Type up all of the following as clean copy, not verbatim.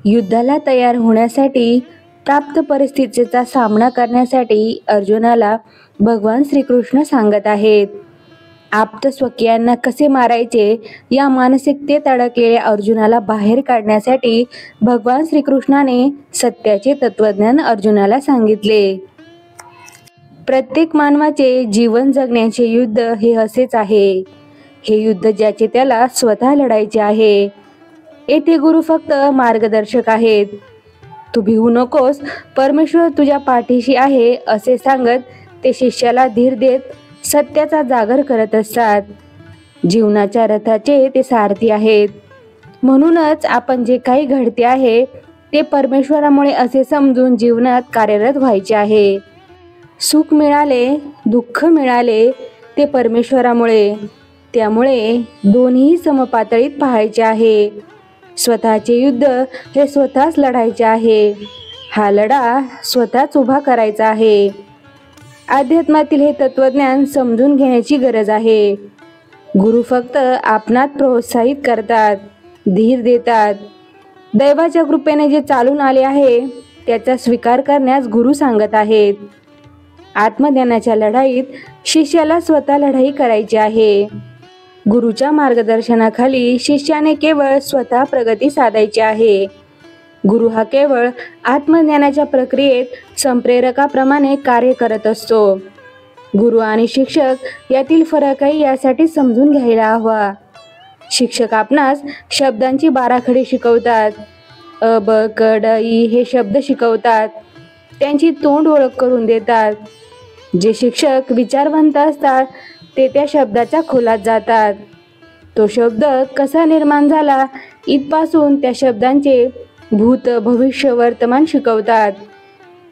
युद्धाला तयार होण्यासाठी, प्राप्त परिस्थितीचा सामना करण्यासाठी अर्जुनाला भगवान श्रीकृष्ण सांगत आहेत. आप्त स्वकीयांना कसे मारायचे या मानसिकतेत अडकलेल्या अर्जुनाला बाहेर काढण्यासाठी भगवान श्रीकृष्णाने सत्याचे तत्वज्ञान अर्जुनाला सांगितले. प्रत्येक मानवाचे जीवन जगण्याचे युद्ध हे असेच आहे. हे युद्ध ज्याचे त्याला स्वतः लढायचे आहे. येथे गुरु फक्त मार्गदर्शक आहेत. तू भिवू नकोस, परमेश्वर तुझ्या पाठीशी आहे असे सांगत ते शिष्याला धीर देत सत्याचा जागर करत असतात. जीवनाच्या रथाचे ते सारथी आहेत. म्हणूनच आपण जे काही घडते आहे ते परमेश्वरामुळे असे समजून जीवनात कार्यरत व्हायचे आहे. सुख मिळाले, दुःख मिळाले ते परमेश्वरामुळे. त्यामुळे दोन्ही समपातळीत पाहायचे आहे. स्वतःचे युद्ध हे स्वतःच लढायचे आहे. हा लढा स्वतःच उभा करायचा आहे. अध्यात्मातील हे तत्वज्ञान समजून घेण्याची गरज आहे. गुरु फक्त आपणात प्रोत्साहित करतात, धीर देतात. दैवाच्या कृपेने जे चालून आले आहे त्याचा स्वीकार करण्यास गुरु सांगत आहेत. आत्मज्ञानाच्या लढाईत शिष्याला स्वतः लढाई करायची आहे. गुरुच्या मार्गदर्शनाखाली शिष्याने केवळ स्वतः प्रगती साधायची आहे. गुरु हा केवळ आत्मज्ञानाच्या प्रक्रियेत संप्रेरकाप्रमाणे कार्य करत असतो. गुरु आणि शिक्षक यातील फरकही यासाठी समजून घ्यायला हवा. शिक्षक आपणास शब्दांची बाराखडी शिकवतात. अ, ब, क, ड, इ हे शब्द शिकवतात. त्यांची तोंड ओळख करून देतात. जे शिक्षक विचारवंत असतात ते त्या शब्दाच्या खोलात जातात. तो शब्द कसा निर्माण झाला इथपासून त्या शब्दांचे भूत, भविष्य, वर्तमान शिकवतात.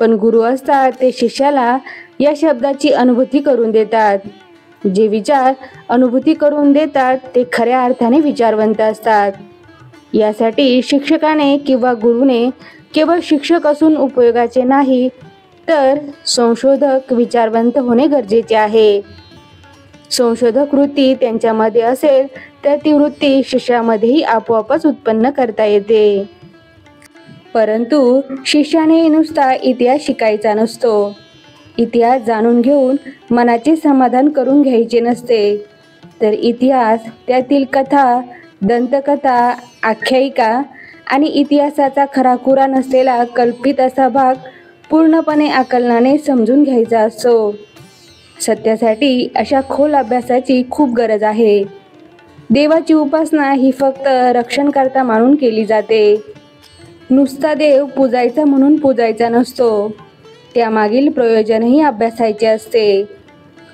पण गुरु असतात ते शिष्याला या शब्दाची अनुभूती करून देतात. जे विचार अनुभूती करून देतात ते खऱ्या अर्थाने विचारवंत असतात. यासाठी शिक्षकाने किंवा गुरुने केवळ शिक्षक असून उपयोगाचे नाही, तर संशोधक, विचारवंत होणे गरजेचे आहे. संशोधक वृत्ती त्यांच्यामध्ये असेल तर ती वृत्ती शिष्यामध्येही आपोआपच उत्पन्न करता येते. परंतु शिष्याने नुसता इतिहास शिकायचा नसतो. इतिहास जाणून घेऊन मनाचे समाधान करून घ्यायचे नसते, तर इतिहास, त्यातील कथा, दंतकथा, आख्यायिका आणि इतिहासाचा खराखुरा नसलेला कल्पित असा भाग पूर्णपणे आकलनाने समजून घ्यायचा असतो. सत्यासाठी अशा खोल अभ्यासाची खूप गरज आहे. देवाची उपासना ही फक्त रक्षणकर्ता मानून केली जाते. नुसता देव पूजायचा म्हणून पूजायचा नसतो. त्यामागील प्रयोजनही अभ्यासायचे असते.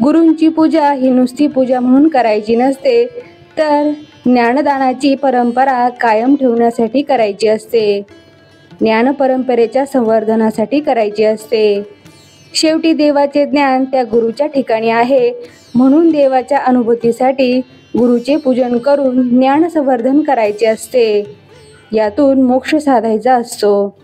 गुरूंची पूजा ही नुसती पूजा म्हणून करायची नसते, तर ज्ञानदानाची परंपरा कायम ठेवण्यासाठी करायची असते. ज्ञान परंपरेच्या संवर्धनासाठी करायची असते. शेवटी देवाचे ज्ञान त्या गुरुच्या ठिकाणी आहे. म्हणून देवाच्या अनुभूतीसाठी गुरुचे पूजन करून ज्ञान संवर्धन करायचे असते. यातून मोक्ष साधायचा असतो.